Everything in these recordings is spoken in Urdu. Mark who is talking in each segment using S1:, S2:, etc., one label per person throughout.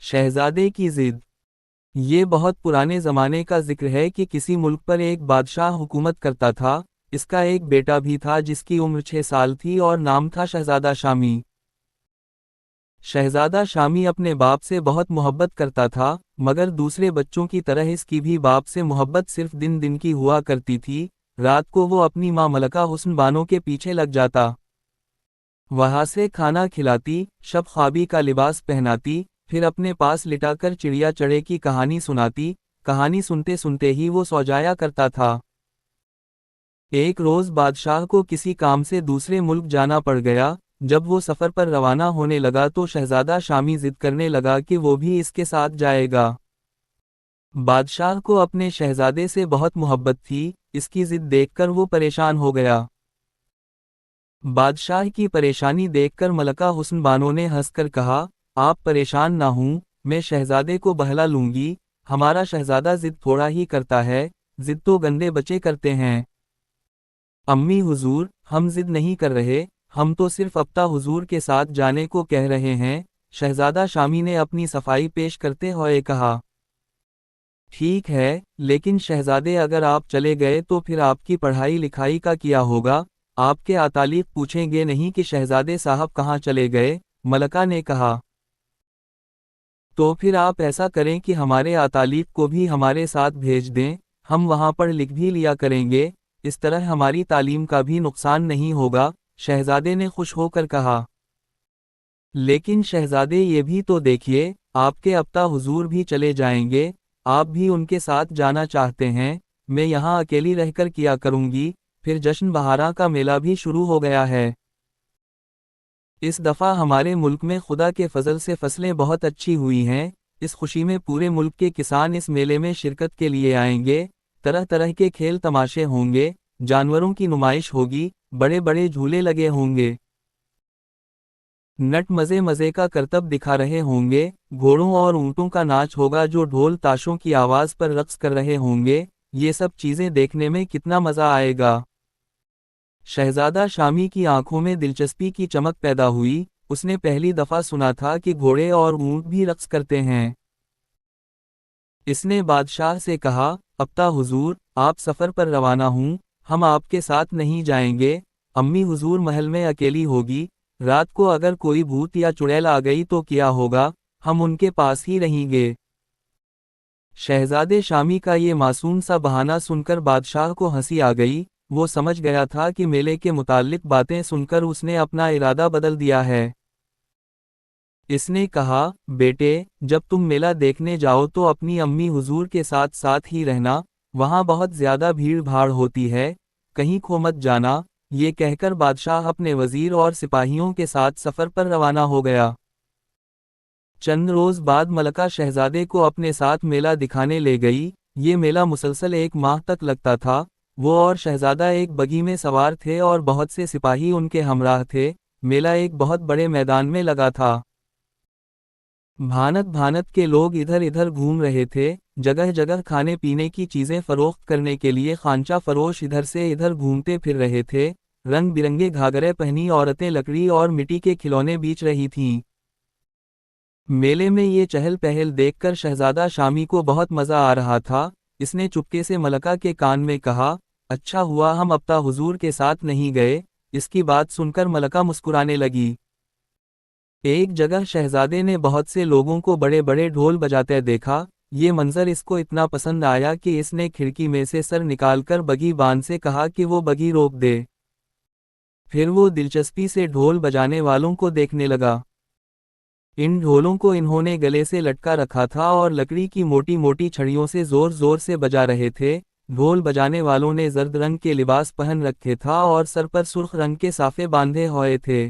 S1: شہزادے کی ضد۔ یہ بہت پرانے زمانے کا ذکر ہے کہ کسی ملک پر ایک بادشاہ حکومت کرتا تھا، اس کا ایک بیٹا بھی تھا جس کی عمر 6 سال تھی اور نام تھا شہزادہ شامی۔ شہزادہ شامی اپنے باپ سے بہت محبت کرتا تھا، مگر دوسرے بچوں کی طرح اس کی بھی باپ سے محبت صرف دن دن کی ہوا کرتی تھی۔ رات کو وہ اپنی ماں ملکہ حسن بانو کے پیچھے لگ جاتا، وہاں سے کھانا کھلاتی، شب خوابی کا لباس پہناتی، پھر اپنے پاس لٹا کر چڑیا چڑے کی کہانی سناتی۔ کہانی سنتے سنتے ہی وہ سو جایا کرتا تھا۔ ایک روز بادشاہ کو کسی کام سے دوسرے ملک جانا پڑ گیا۔ جب وہ سفر پر روانہ ہونے لگا تو شہزادہ شامی ضد کرنے لگا کہ وہ بھی اس کے ساتھ جائے گا۔ بادشاہ کو اپنے شہزادے سے بہت محبت تھی، اس کی ضد دیکھ کر وہ پریشان ہو گیا۔ بادشاہ کی پریشانی دیکھ کر ملکہ حسن بانو نے ہنس کر کہا، آپ پریشان نہ ہوں، میں شہزادے کو بہلا لوں گی۔ ہمارا شہزادہ ضد تھوڑا ہی کرتا ہے، ضد تو گندے بچے کرتے ہیں۔ امی حضور، ہم ضد نہیں کر رہے، ہم تو صرف اپتا حضور کے ساتھ جانے کو کہہ رہے ہیں۔ شہزادہ شامی نے اپنی صفائی پیش کرتے ہوئے کہا، ٹھیک ہے، لیکن شہزادے اگر آپ چلے گئے تو پھر آپ کی پڑھائی لکھائی کا کیا ہوگا؟ آپ کے اتالیق پوچھیں گے نہیں کہ شہزادے صاحب کہاں چلے گئے؟ ملکہ نے کہا، تو پھر آپ ایسا کریں کہ ہمارے اتالیق کو بھی ہمارے ساتھ بھیج دیں، ہم وہاں پڑھ لکھ بھی لیا کریں گے، اس طرح ہماری تعلیم کا بھی نقصان نہیں ہوگا۔ شہزادے نے خوش ہو کر کہا، لیکن شہزادے یہ بھی تو دیکھیے، آپ کے اپتا حضور بھی چلے جائیں گے، آپ بھی ان کے ساتھ جانا چاہتے ہیں، میں یہاں اکیلی رہ کر کیا کروں گی؟ پھر جشن بہاراں کا میلہ بھی شروع ہو گیا ہے۔ اس دفعہ ہمارے ملک میں خدا کے فضل سے فصلیں بہت اچھی ہوئی ہیں، اس خوشی میں پورے ملک کے کسان اس میلے میں شرکت کے لیے آئیں گے، طرح طرح کے کھیل تماشے ہوں گے، جانوروں کی نمائش ہوگی، بڑے بڑے جھولے لگے ہوں گے، نٹ مزے مزے کا کرتب دکھا رہے ہوں گے، گھوڑوں اور اونٹوں کا ناچ ہوگا جو ڈھول تاشوں کی آواز پر رقص کر رہے ہوں گے، یہ سب چیزیں دیکھنے میں کتنا مزہ آئے گا۔ شہزادہ شامی کی آنکھوں میں دلچسپی کی چمک پیدا ہوئی، اس نے پہلی دفعہ سنا تھا کہ گھوڑے اور اونٹ بھی رقص کرتے ہیں۔ اس نے بادشاہ سے کہا، اپتا حضور، آپ سفر پر روانہ ہوں، ہم آپ کے ساتھ نہیں جائیں گے، امی حضور محل میں اکیلی ہوگی، رات کو اگر کوئی بھوت یا چڑیل آ گئی تو کیا ہوگا، ہم ان کے پاس ہی رہیں گے۔ شہزادے شامی کا یہ معصوم سا بہانہ سن کر بادشاہ کو ہنسی آ گئی، وہ سمجھ گیا تھا کہ میلے کے متعلق باتیں سن کر اس نے اپنا ارادہ بدل دیا ہے۔ اس نے کہا، بیٹے، جب تم میلہ دیکھنے جاؤ تو اپنی امی حضور کے ساتھ ساتھ ہی رہنا، وہاں بہت زیادہ بھیڑ بھاڑ ہوتی ہے، کہیں کھو مت جانا۔ یہ کہہ کر بادشاہ اپنے وزیر اور سپاہیوں کے ساتھ سفر پر روانہ ہو گیا۔ چند روز بعد ملکہ شہزادے کو اپنے ساتھ میلہ دکھانے لے گئی۔ یہ میلہ مسلسل 1 ماہ تک لگتا تھا۔ وہ اور شہزادہ ایک بگھی میں سوار تھے اور بہت سے سپاہی ان کے ہمراہ تھے۔ میلہ ایک بہت بڑے میدان میں لگا تھا۔ بھانت بھانت کے لوگ ادھر ادھر گھوم رہے تھے، جگہ جگہ کھانے پینے کی چیزیں فروخت کرنے کے لیے خانچہ فروش ادھر سے ادھر گھومتے پھر رہے تھے، رنگ برنگے گھاگرے پہنی عورتیں لکڑی اور مٹی کے کھلونے بیچ رہی تھیں۔ میلے میں یہ چہل پہل دیکھ کر شہزادہ شامی کو بہت مزہ آ رہا تھا۔ اس نے چپکے سے ملکہ کے کان میں کہا، اچھا ہوا ہم اپتا حضور کے ساتھ نہیں گئے۔ اس کی بات سن کر ملکہ مسکرانے لگی۔ ایک جگہ شہزادے نے بہت سے لوگوں کو بڑے بڑے ڈھول بجاتے دیکھا۔ یہ منظر اس کو اتنا پسند آیا کہ اس نے کھڑکی میں سے سر نکال کر بگھی بان سے کہا کہ وہ بگھی روک دے۔ پھر وہ دلچسپی سے ڈھول بجانے والوں کو دیکھنے لگا۔ ان ڈھولوں کو انہوں نے گلے سے لٹکا رکھا تھا اور لکڑی کی موٹی موٹی چھڑیوں سے زور زور سے بجا رہے تھے۔ ڈھول بجانے والوں نے زرد رنگ کے لباس پہن رکھے تھا اور سر پر سرخ رنگ کے صافے باندھے ہوئے تھے۔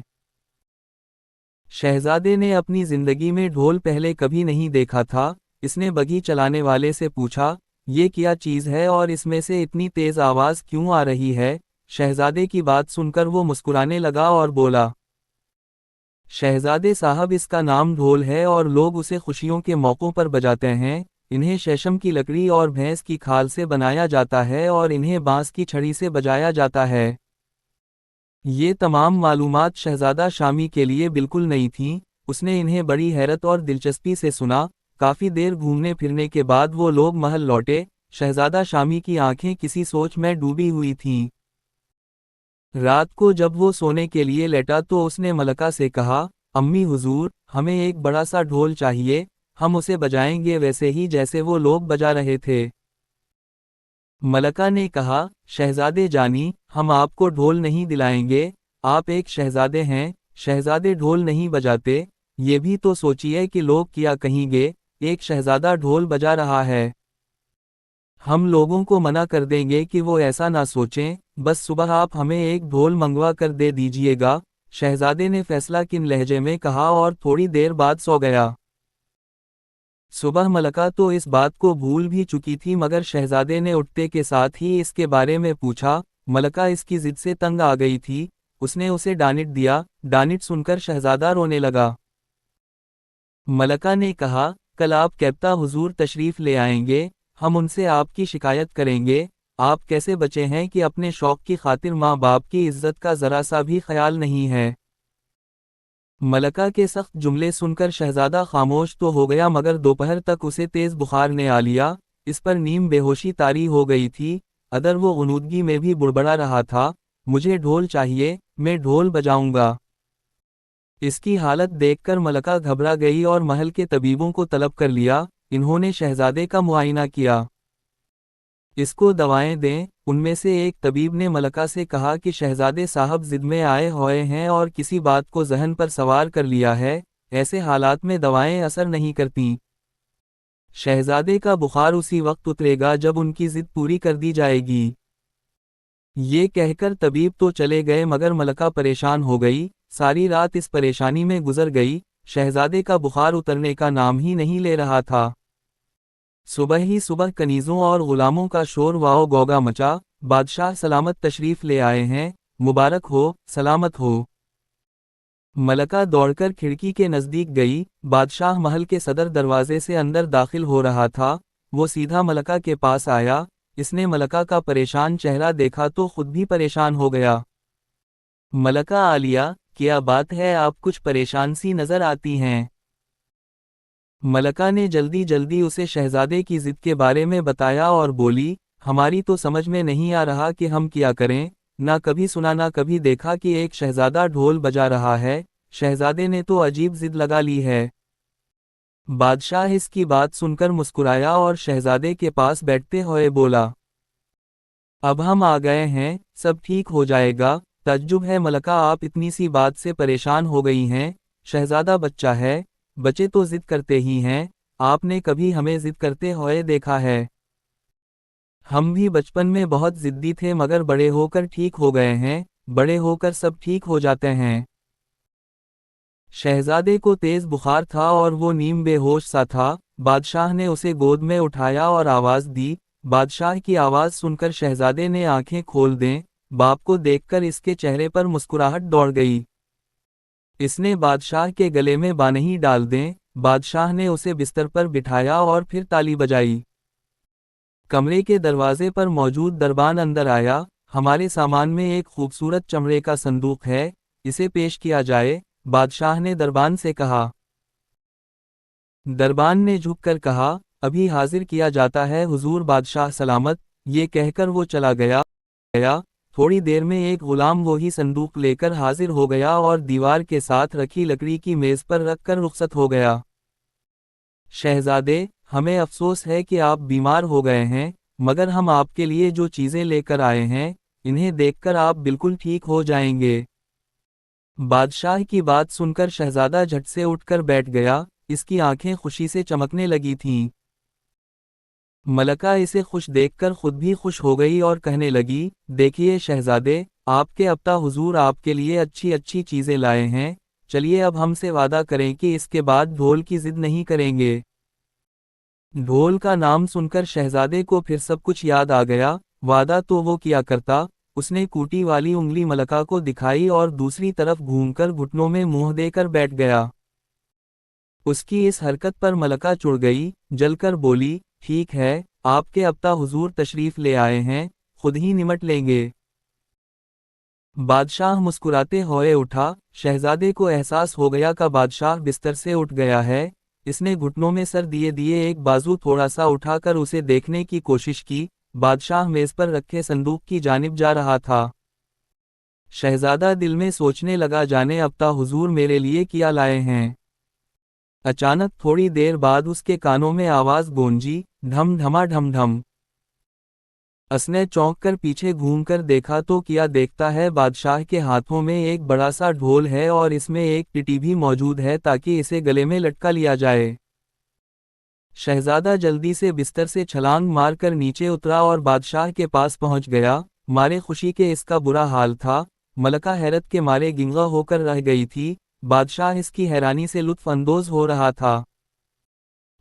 S1: شہزادے نے اپنی زندگی میں ڈھول پہلے کبھی نہیں دیکھا تھا۔ اس نے بگھی چلانے والے سے پوچھا، یہ کیا چیز ہے اور اس میں سے اتنی تیز آواز کیوں آ رہی ہے؟ شہزادے کی بات سن کر وہ مسکرانے لگا اور بولا، شہزادے صاحب، اس کا نام ڈھول ہے اور لوگ اسے خوشیوں کے موقعوں پر بجاتے ہیں۔ انہیں شیشم کی لکڑی اور بھینس کی کھال سے بنایا جاتا ہے اور انہیں بانس کی چھڑی سے بجایا جاتا ہے۔ یہ تمام معلومات شہزادہ شامی کے لیے بالکل نئی تھیں۔ اس نے انہیں بڑی حیرت اور دلچسپی سے سنا۔ کافی دیر گھومنے پھرنے کے بعد وہ لوگ محل لوٹے۔ شہزادہ شامی کی آنکھیں کسی سوچ میں ڈوبی ہوئی تھیں۔ رات کو جب وہ سونے کے لیے لیٹا تو اس نے ملکہ سے کہا، امی حضور، ہمیں ایک بڑا سا ڈھول چاہیے، ہم اسے بجائیں گے ویسے ہی جیسے وہ لوگ بجا رہے تھے۔ ملکہ نے کہا، شہزادے جانی، ہم آپ کو ڈھول نہیں دلائیں گے، آپ ایک شہزادے ہیں، شہزادے ڈھول نہیں بجاتے، یہ بھی تو سوچئے کہ لوگ کیا کہیں گے، ایک شہزادہ ڈھول بجا رہا ہے۔ ہم لوگوں کو منع کر دیں گے کہ وہ ایسا نہ سوچیں، بس صبح آپ ہمیں ایک ڈھول منگوا کر دے دیجئے گا، شہزادے نے فیصلہ کن لہجے میں کہا اور تھوڑی دیر بعد سو گیا۔ صبح ملکہ تو اس بات کو بھول بھی چکی تھی مگر شہزادے نے اٹھتے کے ساتھ ہی اس کے بارے میں پوچھا۔ ملکہ اس کی ضد سے تنگ آ گئی تھی، اس نے اسے ڈانٹ دیا۔ ڈانٹ سن کر شہزادہ رونے لگا۔ ملکہ نے کہا، کل آپ کیپتا حضور تشریف لے آئیں گے، ہم ان سے آپ کی شکایت کریں گے، آپ کیسے بچے ہیں کہ اپنے شوق کی خاطر ماں باپ کی عزت کا ذرا سا بھی خیال نہیں ہے۔ ملکہ کے سخت جملے سن کر شہزادہ خاموش تو ہو گیا مگر دوپہر تک اسے تیز بخار نے آ لیا، اس پر نیم بے ہوشی طاری ہو گئی تھی، ادھر وہ غنودگی میں بھی بڑبڑا رہا تھا، مجھے ڈھول چاہیے، میں ڈھول بجاؤں گا۔ اس کی حالت دیکھ کر ملکہ گھبرا گئی اور محل کے طبیبوں کو طلب کر لیا، انہوں نے شہزادے کا معائنہ کیا۔ اس کو دوائیں دیں، ان میں سے ایک طبیب نے ملکہ سے کہا کہ شہزادے صاحب ضد میں آئے ہوئے ہیں اور کسی بات کو ذہن پر سوار کر لیا ہے، ایسے حالات میں دوائیں اثر نہیں کرتیں۔ شہزادے کا بخار اسی وقت اترے گا جب ان کی ضد پوری کر دی جائے گی۔ یہ کہہ کر طبیب تو چلے گئے مگر ملکہ پریشان ہو گئی، ساری رات اس پریشانی میں گزر گئی، شہزادے کا بخار اترنے کا نام ہی نہیں لے رہا تھا۔ صبح ہی صبح کنیزوں اور غلاموں کا شور واؤ گوگا مچا، بادشاہ سلامت تشریف لے آئے ہیں، مبارک ہو، سلامت ہو۔ ملکہ دوڑ کر کھڑکی کے نزدیک گئی، بادشاہ محل کے صدر دروازے سے اندر داخل ہو رہا تھا، وہ سیدھا ملکہ کے پاس آیا، اس نے ملکہ کا پریشان چہرہ دیکھا تو خود بھی پریشان ہو گیا۔ ملکہ عالیہ، کیا بات ہے، آپ کچھ پریشان سی نظر آتی ہیں۔ ملکہ نے جلدی جلدی اسے شہزادے کی ضد کے بارے میں بتایا اور بولی، ہماری تو سمجھ میں نہیں آ رہا کہ ہم کیا کریں، نہ کبھی سنا نہ کبھی دیکھا کہ ایک شہزادہ ڈھول بجا رہا ہے، شہزادے نے تو عجیب ضد لگا لی ہے۔ بادشاہ اس کی بات سن کر مسکرایا اور شہزادے کے پاس بیٹھتے ہوئے بولا، اب ہم آ گئے ہیں، سب ٹھیک ہو جائے گا۔ تعجب ہے ملکہ، آپ اتنی سی بات سے پریشان ہو گئی ہیں، شہزادہ بچہ ہے، بچے تو ضد کرتے ہی ہیں، آپ نے کبھی ہمیں ضد کرتے ہوئے دیکھا ہے؟ ہم بھی بچپن میں بہت ضدی تھے مگر بڑے ہو کر ٹھیک ہو گئے ہیں، بڑے ہو کر سب ٹھیک ہو جاتے ہیں۔ شہزادے کو تیز بخار تھا اور وہ نیم بے ہوش سا تھا، بادشاہ نے اسے گود میں اٹھایا اور آواز دی، بادشاہ کی آواز سن کر شہزادے نے آنکھیں کھول دیں، باپ کو دیکھ کر اس کے چہرے پر مسکراہٹ دوڑ گئی۔ اس نے بادشاہ کے گلے میں بانہی ڈال دیں، بادشاہ نے اسے بستر پر بٹھایا اور پھر تالی بجائی۔ کمرے کے دروازے پر موجود دربان اندر آیا، ہمارے سامان میں ایک خوبصورت چمڑے کا صندوق ہے، اسے پیش کیا جائے، بادشاہ نے دربان سے کہا۔ دربان نے جھک کر کہا، ابھی حاضر کیا جاتا ہے حضور بادشاہ سلامت، یہ کہہ کر وہ چلا گیا۔ تھوڑی دیر میں ایک غلام وہی صندوق لے کر حاضر ہو گیا اور دیوار کے ساتھ رکھی لکڑی کی میز پر رکھ کر رخصت ہو گیا۔ شہزادے، ہمیں افسوس ہے کہ آپ بیمار ہو گئے ہیں، مگر ہم آپ کے لیے جو چیزیں لے کر آئے ہیں، انہیں دیکھ کر آپ بالکل ٹھیک ہو جائیں گے۔ بادشاہ کی بات سن کر شہزادہ جھٹ سے اٹھ کر بیٹھ گیا، اس کی آنکھیں خوشی سے چمکنے لگی تھیں۔ ملکہ اسے خوش دیکھ کر خود بھی خوش ہو گئی اور کہنے لگی، دیکھیے شہزادے، آپ کے ابتا حضور آپ کے لیے اچھی اچھی چیزیں لائے ہیں، چلیے اب ہم سے وعدہ کریں کہ اس کے بعد ڈھول کی ضد نہیں کریں گے۔ ڈھول کا نام سن کر شہزادے کو پھر سب کچھ یاد آ گیا، وعدہ تو وہ کیا کرتا، اس نے کوٹی والی انگلی ملکہ کو دکھائی اور دوسری طرف گھوم کر گھٹنوں میں منہ دے کر بیٹھ گیا۔ اس کی اس حرکت پر ملکہ چڑ گئی، جل کر بولی، ٹھیک ہے، آپ کے ابتا حضور تشریف لے آئے ہیں، خود ہی نمٹ لیں گے۔ بادشاہ مسکراتے ہوئے اٹھا، شہزادے کو احساس ہو گیا کہ بادشاہ بستر سے اٹھ گیا ہے، اس نے گھٹنوں میں سر دیے دیے ایک بازو تھوڑا سا اٹھا کر اسے دیکھنے کی کوشش کی، بادشاہ میز پر رکھے صندوق کی جانب جا رہا تھا۔ شہزادہ دل میں سوچنے لگا، جانے اب تا حضور میرے لیے کیا لائے ہیں۔ اچانک تھوڑی دیر بعد اس کے کانوں میں آواز گونجی، ڈھم ڈھما ڈھم ڈھم۔ اس نے چونک کر پیچھے گھوم کر دیکھا تو کیا دیکھتا ہے، بادشاہ کے ہاتھوں میں ایک بڑا سا ڈھول ہے اور اس میں ایک ٹٹی بھی موجود ہے تاکہ اسے گلے میں لٹکا لیا جائے۔ شہزادہ جلدی سے بستر سے چھلانگ مار کر نیچے اترا اور بادشاہ کے پاس پہنچ گیا، مارے خوشی کے اس کا برا حال تھا، ملکہ حیرت کے مارے گنگا ہو کر رہ گئی تھی، بادشاہ اس کی حیرانی سے لطف اندوز ہو رہا تھا۔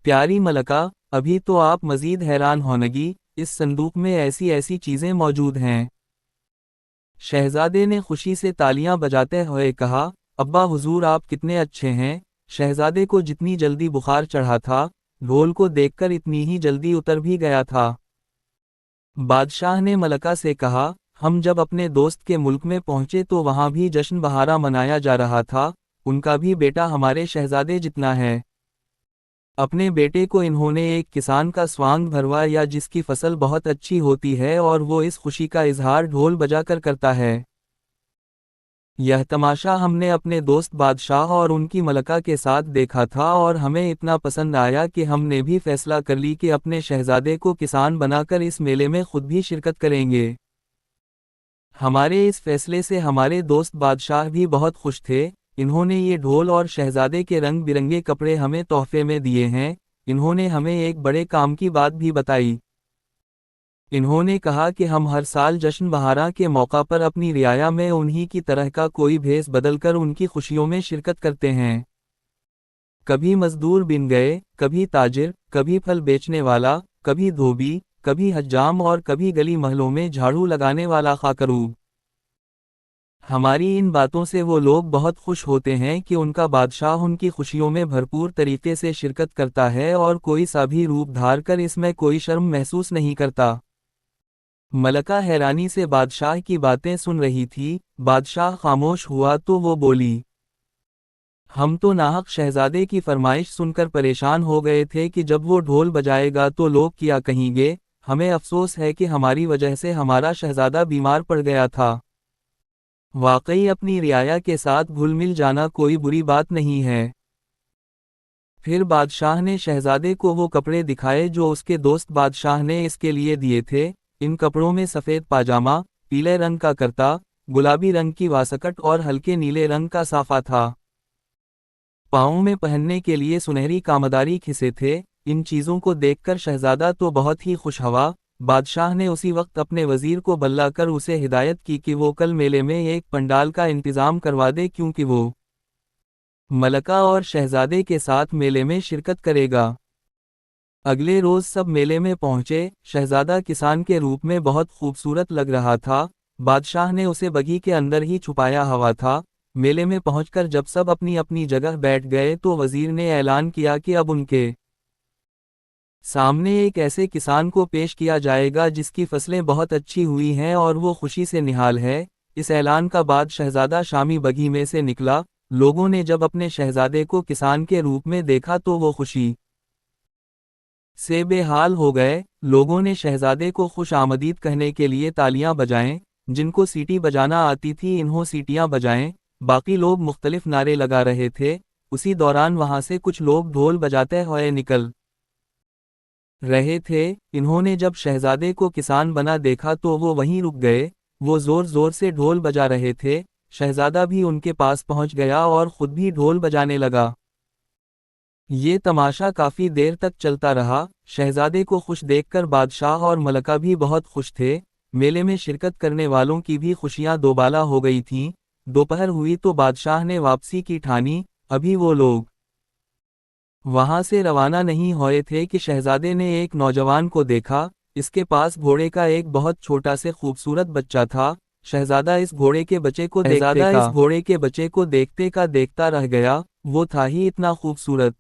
S1: پیاری ملکہ، ابھی تو آپ مزید حیران ہونگی، اس صندوق میں ایسی ایسی چیزیں موجود ہیں۔ شہزادے نے خوشی سے تالیاں بجاتے ہوئے کہا، ابا حضور آپ کتنے اچھے ہیں۔ شہزادے کو جتنی جلدی بخار چڑھا تھا، ڈھول کو دیکھ کر اتنی ہی جلدی اتر بھی گیا تھا۔ بادشاہ نے ملکہ سے کہا، ہم جب اپنے دوست کے ملک میں پہنچے تو وہاں بھی جشن بہارا منایا جا رہا تھا، ان کا بھی بیٹا ہمارے شہزادے جتنا ہے۔ اپنے بیٹے کو انہوں نے ایک کسان کا سوانگ بھروایا جس کی فصل بہت اچھی ہوتی ہے اور وہ اس خوشی کا اظہار ڈھول بجا کر کرتا ہے۔ یہ تماشا ہم نے اپنے دوست بادشاہ اور ان کی ملکہ کے ساتھ دیکھا تھا اور ہمیں اتنا پسند آیا کہ ہم نے بھی فیصلہ کر لی کہ اپنے شہزادے کو کسان بنا کر اس میلے میں خود بھی شرکت کریں گے۔ ہمارے اس فیصلے سے ہمارے دوست بادشاہ بھی بہت خوش تھے، انہوں نے یہ ڈھول اور شہزادے کے رنگ برنگے کپڑے ہمیں تحفے میں دیے ہیں، انہوں نے ہمیں ایک بڑے کام کی بات بھی بتائی۔ انہوں نے کہا کہ ہم ہر سال جشن بہارا کے موقع پر اپنی رعایا میں انہی کی طرح کا کوئی بھیس بدل کر ان کی خوشیوں میں شرکت کرتے ہیں۔ کبھی مزدور بن گئے، کبھی تاجر، کبھی پھل بیچنے والا، کبھی دھوبی، کبھی حجام اور کبھی گلی محلوں میں جھاڑو لگانے والا خاکروب۔ ہماری ان باتوں سے وہ لوگ بہت خوش ہوتے ہیں کہ ان کا بادشاہ ان کی خوشیوں میں بھرپور طریقے سے شرکت کرتا ہے اور کوئی سا بھی روپ دھار کر اس میں کوئی شرم محسوس نہیں کرتا۔ ملکہ حیرانی سے بادشاہ کی باتیں سن رہی تھی، بادشاہ خاموش ہوا تو وہ بولی، ہم تو ناحق شہزادے کی فرمائش سن کر پریشان ہو گئے تھے کہ جب وہ ڈھول بجائے گا تو لوگ کیا کہیں گے، ہمیں افسوس ہے کہ ہماری وجہ سے ہمارا شہزادہ بیمار پڑ گیا تھا۔ واقعی اپنی رعایا کے ساتھ گھل مل جانا کوئی بری بات نہیں ہے۔ پھر بادشاہ نے شہزادے کو وہ کپڑے دکھائے جو اس کے دوست بادشاہ نے اس کے لیے دیے تھے، ان کپڑوں میں سفید پاجامہ، پیلے رنگ کا کرتا، گلابی رنگ کی واسکٹ اور ہلکے نیلے رنگ کا صافہ تھا۔ پاؤں میں پہننے کے لیے سنہری کامداری کھسے تھے، ان چیزوں کو دیکھ کر شہزادہ تو بہت ہی خوش ہوا، بادشاہ نے اسی وقت اپنے وزیر کو بلا کر اسے ہدایت کی کہ وہ کل میلے میں ایک پنڈال کا انتظام کروا دے کیونکہ وہ ملکہ اور شہزادے کے ساتھ میلے میں شرکت کرے گا۔ اگلے روز سب میلے میں پہنچے، شہزادہ کسان کے روپ میں بہت خوبصورت لگ رہا تھا، بادشاہ نے اسے بگھی کے اندر ہی چھپایا ہوا تھا۔ میلے میں پہنچ کر جب سب اپنی اپنی جگہ بیٹھ گئے تو وزیر نے اعلان کیا کہ اب ان کے سامنے ایک ایسے کسان کو پیش کیا جائے گا جس کی فصلیں بہت اچھی ہوئی ہیں اور وہ خوشی سے نہال ہے۔ اس اعلان کا بعد شہزادہ شامی بگھی میں سے نکلا، لوگوں نے جب اپنے شہزادے کو کسان کے روپ میں دیکھا تو وہ خوشی سے بے حال ہو گئے، لوگوں نے شہزادے کو خوش آمدید کہنے کے لیے تالیاں بجائیں، جن کو سیٹی بجانا آتی تھی انہوں سیٹیاں بجائیں، باقی لوگ مختلف نعرے لگا رہے تھے۔ اسی دوران وہاں سے کچھ لوگ ڈھول بجاتے ہوئے نکل رہے تھے، انہوں نے جب شہزادے کو کسان بنا دیکھا تو وہ وہیں رک گئے، وہ زور زور سے ڈھول بجا رہے تھے، شہزادہ بھی ان کے پاس پہنچ گیا اور خود بھی ڈھول بجانے لگا۔ یہ تماشا کافی دیر تک چلتا رہا، شہزادے کو خوش دیکھ کر بادشاہ اور ملکہ بھی بہت خوش تھے، میلے میں شرکت کرنے والوں کی بھی خوشیاں دوبالا ہو گئی تھیں۔ دوپہر ہوئی تو بادشاہ نے واپسی کی ٹھانی، ابھی وہ لوگ وہاں سے روانہ نہیں ہوئے تھے کہ شہزادے نے ایک نوجوان کو دیکھا، اس کے پاس گھوڑے کا ایک بہت چھوٹا سے خوبصورت بچہ تھا، شہزادہ اس گھوڑے کے بچے کو دیکھتے کا دیکھتا رہ گیا، وہ تھا ہی اتنا خوبصورت۔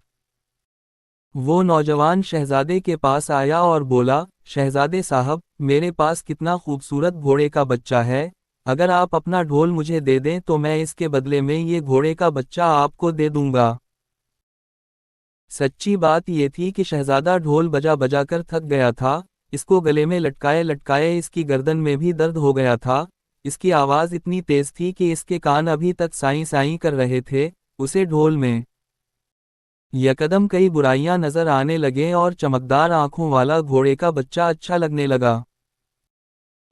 S1: وہ نوجوان شہزادے کے پاس آیا اور بولا، شہزادے صاحب، میرے پاس کتنا خوبصورت گھوڑے کا بچہ ہے، اگر آپ اپنا ڈھول مجھے دے دیں تو میں اس کے بدلے میں یہ گھوڑے کا بچہ آپ کو دے دوں گا۔ سچی بات یہ تھی کہ شہزادہ ڈھول بجا بجا کر تھک گیا تھا، اس کو گلے میں لٹکائے لٹکائے اس کی گردن میں بھی درد ہو گیا تھا، اس کی آواز اتنی تیز تھی کہ اس کے کان ابھی تک سائیں سائیں کر رہے تھے، اسے ڈھول میں یکدم کئی برائیاں نظر آنے لگیں اور چمکدار آنکھوں والا گھوڑے کا بچہ اچھا لگنے لگا۔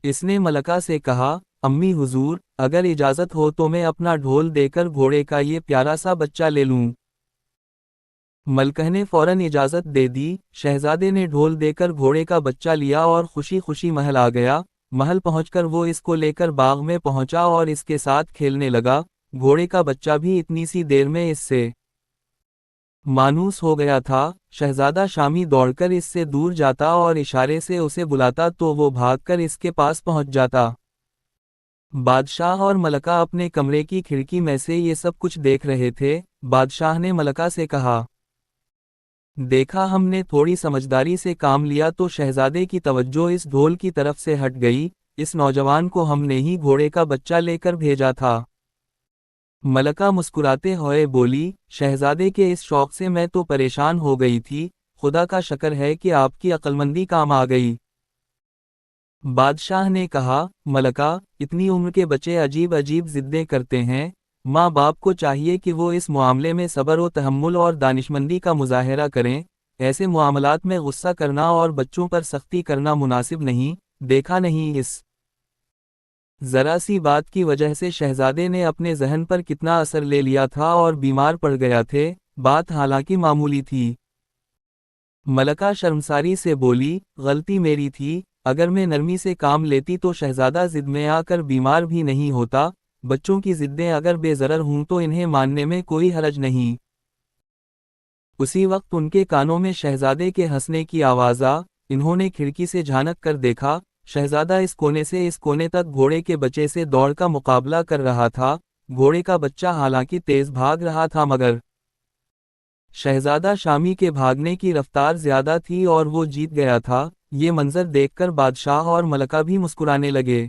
S1: اس نے ملکہ سے کہا، امی حضور، اگر اجازت ہو تو میں اپنا ڈھول دے کر گھوڑے کا یہ پیارا سا بچہ لے لوں۔ ملکہ نے فوراً اجازت دے دی، شہزادے نے ڈھول دے کر گھوڑے کا بچہ لیا اور خوشی خوشی محل آ گیا۔ محل پہنچ کر وہ اس کو لے کر باغ میں پہنچا اور اس کے ساتھ کھیلنے لگا۔ گھوڑے کا بچہ بھی اتنی سی دیر میں اس سے مانوس ہو گیا تھا، شہزادہ شامی دوڑ کر اس سے دور جاتا اور اشارے سے اسے بلاتا تو وہ بھاگ کر اس کے پاس پہنچ جاتا۔ بادشاہ اور ملکہ اپنے کمرے کی کھڑکی میں سے یہ سب کچھ دیکھ رہے تھے۔ بادشاہ نے ملکہ سے کہا، دیکھا ہم نے تھوڑی سمجھداری سے کام لیا تو شہزادے کی توجہ اس ڈھول کی طرف سے ہٹ گئی، اس نوجوان کو ہم نے ہی گھوڑے کا بچہ لے کر بھیجا تھا۔ ملکہ مسکراتے ہوئے بولی، شہزادے کے اس شوق سے میں تو پریشان ہو گئی تھی، خدا کا شکر ہے کہ آپ کی عقلمندی کام آ گئی۔ بادشاہ نے کہا، ملکہ، اتنی عمر کے بچے عجیب عجیب ضدیں کرتے ہیں، ماں باپ کو چاہیے کہ وہ اس معاملے میں صبر و تحمل اور دانشمندی کا مظاہرہ کریں، ایسے معاملات میں غصہ کرنا اور بچوں پر سختی کرنا مناسب نہیں، دیکھا نہیں اس ذرا سی بات کی وجہ سے شہزادے نے اپنے ذہن پر کتنا اثر لے لیا تھا اور بیمار پڑ گیا تھے، بات حالانکہ معمولی تھی۔ ملکہ شرمساری سے بولی، غلطی میری تھی، اگر میں نرمی سے کام لیتی تو شہزادہ ضد میں آ کر بیمار بھی نہیں ہوتا، بچوں کی ضدیں اگر بے ضرر ہوں تو انہیں ماننے میں کوئی حرج نہیں۔ اسی وقت ان کے کانوں میں شہزادے کے ہنسنے کی آواز آ، انہوں نے کھڑکی سے جھانک کر دیکھا، شہزادہ اس کونے سے اس کونے تک گھوڑے کے بچے سے دوڑ کا مقابلہ کر رہا تھا، گھوڑے کا بچہ حالانکہ تیز بھاگ رہا تھا مگر شہزادہ شامی کے بھاگنے کی رفتار زیادہ تھی اور وہ جیت گیا تھا۔ یہ منظر دیکھ کر بادشاہ اور ملکہ بھی مسکرانے لگے۔